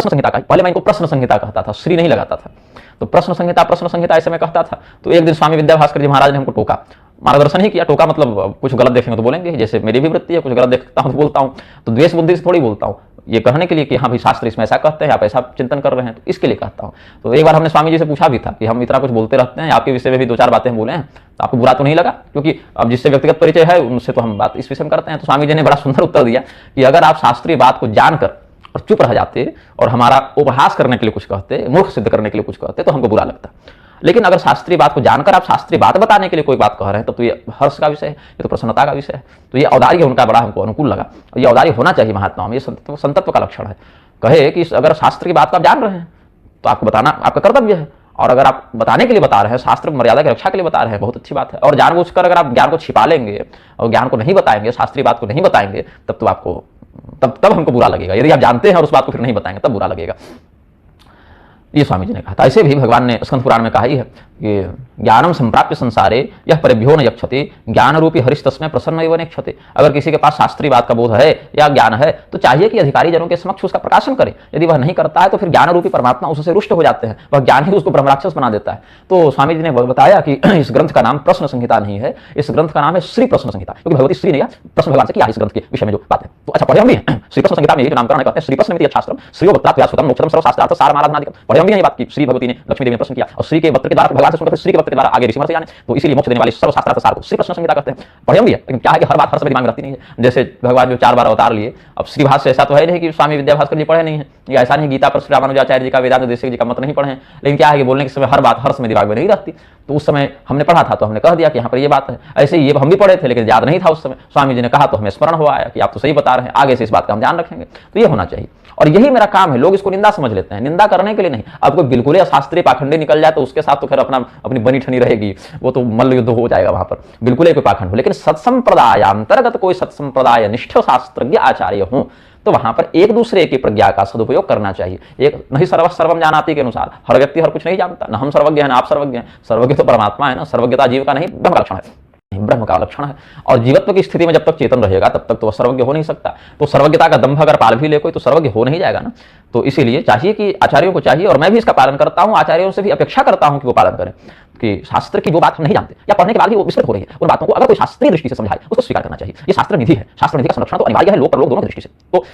प्रश्न संहिता का, पहले मैं इनको प्रश्न संहिता कहता था, श्री नहीं लगाता था। तो प्रश्न संहिता ऐसे मैं कहता था। तो एक दिन स्वामी विद्याभास्कर जी महाराज ने हमको टोका, मार्गदर्शन ही किया। टोका मतलब कुछ गलत देखेंगे तो बोलेंगे, जैसे मेरी भी वृत्ति है, कुछ गलत देखता हूँ तो बोलता हूँ। तो द्वेष बुद्धि से थोड़ी बोलता हूँ, ये कहने के लिए कि हाँ भाई शास्त्र इसमें ऐसा कहते हैं, आप ऐसा चिंतन कर रहे हैं, तो इसके लिए कहता हूँ। तो एक बार हमने स्वामी जी से पूछा भी था कि हम इतना कुछ बोलते रहते हैं, आपके विषय में भी 2-4 बातें हम बोले हैं, तो आपको बुरा तो नहीं लगा? क्योंकि अब जिससे व्यक्तिगत परिचय है उनसे तो हम बात इस विषय में करते हैं। तो स्वामी जी ने बड़ा सुंदर उत्तर दिया कि अगर आप शास्त्रीय बात को जानकर और चुप रह जाते और हमारा उपहास करने के लिए कुछ कहते, मूर्ख सिद्ध करने के लिए कुछ कहते, तो हमको बुरा लगता। लेकिन अगर शास्त्रीय बात को जानकर आप शास्त्रीय बात बताने के लिए कोई बात कह रहे हैं, तो ये हर्ष का विषय है, ये तो प्रसन्नता का विषय है। तो ये औदार्य उनका बड़ा हमको अनुकूल लगा। ये औदार्य होना चाहिए महात्माओं में, ये संतत्व का लक्षण है। कहे कि अगर शास्त्र की बात को आप जान रहे हैं तो आपको बताना आपका कर्तव्य है, और अगर आप बताने के लिए बता रहे हैं, शास्त्र मर्यादा की रक्षा के लिए बता रहे हैं, बहुत अच्छी बात है। और जानबूझकर अगर आप ज्ञान को छिपा लेंगे और ज्ञान को नहीं बताएंगे, शास्त्रीय बात को नहीं बताएंगे, तब तो आपको तब हमको बुरा लगेगा। यदि आप जानते हैं और उस बात को फिर नहीं बताएंगे तब बुरा लगेगा। ये स्वामी जी ने कहा था। ऐसे भी भगवान ने स्कंद पुराण में कहा ही है कि ज्ञानम संप्राप्य संसारे यह परिभ्यो न यक्षते ज्ञान रूपी हरिश तस्मै प्रसन्न एवं नेक्षते। अगर किसी के पास शास्त्रीय बात का बोध है या ज्ञान है तो चाहिए कि अधिकारी जनों के समक्ष उसका प्रकाशन करे। यदि वह नहीं करता है तो फिर ज्ञान रूपी परमात्मा उससे रुष्ट हो जाते हैं, वह ज्ञान ही उसको ब्रह्मराक्षस बना देता है। तो स्वामी जी ने बताया कि इस ग्रंथ का नाम प्रश्न संहिता नहीं है, इस ग्रंथ का नाम है श्री प्रश्न संहिता, क्योंकि भगवती श्री ने प्रश्न भगवान से किया इस ग्रंथ के विषय में जो बात है। तो अच्छा पढ़े हम भी हैं श्री प्रश्न संहिता में, ये जो नामकरण कहते हैं श्री प्रश्न में शास्त्रम श्रीयो वक्त्रात् व्यासुतम मोक्षदम सर्वशास्त्रार्थ सारमाराधनादिकम। पढ़े हम भी हैं ये बात कि श्री भगवती ने लक्ष्मी देवी ने प्रश्न किया और श्री के वक्त्र के द्वारा भगवान से सुनकर श्री के वक्त्र के द्वारा आगे ऋषि महर्षि जाने, तो इसीलिए मोक्ष देने वाले सर्वशास्त्रार्थ सार को श्री प्रश्न संहिता कहते हैं। पढ़े हम भी है, लेकिन क्या है कि हर बात हर समय दिमाग में रहती नहीं है। जैसे भगवान जो 4 बार अवतार लिए, अब श्रीभाष्य ऐसा तो है नहीं कि स्वामी विद्याभास्कर जी पढ़े नहीं है, या ऐसा नहीं गीता पर श्री रामानुजाचार्य जी का, वेदांत देशिक जी का मत नहीं पढ़े हैं, लेकिन क्या है कि बोलने के समय हर बात हर समय दिमाग में नहीं रहती। तो उस समय हमने पढ़ा था तो हमने कह दिया कि यहाँ पर ये बात है। ऐसे ही ये हम भी पढ़े थे लेकिन याद नहीं था उस समय, स्वामी जी ने कहा तो हमें स्मरण हुआ आया कि आप तो सही बता रहे हैं, आगे से इस बात का हम ध्यान रखेंगे। तो ये होना चाहिए, और यही मेरा काम है। लोग इसको निंदा समझ लेते हैं, निंदा करने के लिए नहीं। अब कोई बिल्कुल ही अशास्त्रीय पाखंडी निकल जाए तो उसके साथ तो खैर अपनी बनी ठनी रहेगी, वो तो मल्ल युद्ध हो जाएगा वहां पर, बिल्कुल ही कोई पाखंड हो। लेकिन सत्संप्रदाय अंतर्गत कोई सत्संप्रदाय निष्ठ शास्त्रज्ञ आचार्य हो तो वहां पर एक दूसरे की प्रज्ञा का सदुपयोग करना चाहिए। एक नहीं सर्वम जानाति के अनुसार हर व्यक्ति हर कुछ नहीं जानता, न हम सर्वज्ञ हैं, न आप सर्वज्ञ हैं। सर्वज्ञ तो परमात्मा है ना, सर्वज्ञता जीव का नहीं ब्रह्म का लक्षण है, ब्रह्म का लक्षण है। और जीवत्व की स्थिति में जब तक चेतन रहेगा तब तक तो वह सर्वज्ञ हो नहीं सकता। तो सर्वज्ञता का दंभ अगर पाल भी ले कोई तो सर्वज्ञ हो नहीं जाएगा ना। तो इसीलिए चाहिए कि आचार्यों को चाहिए, और मैं भी इसका पालन करता हूं, आचार्यों से भी अपेक्षा करता हूं कि वो पालन करें, कि शास्त्र की जो बात हम नहीं जानते या पढ़ने के बाद भी वो विस्तृत हो रही है, उन बातों को अगर कोई शास्त्रीय दृष्टि से समझाए उसको स्वीकार करना चाहिए। ये शास्त्र निधि है, शास्त्र निधि का संरक्षण तो अनिवार्य है लोक परलोक दोनों की दृष्टि से। तो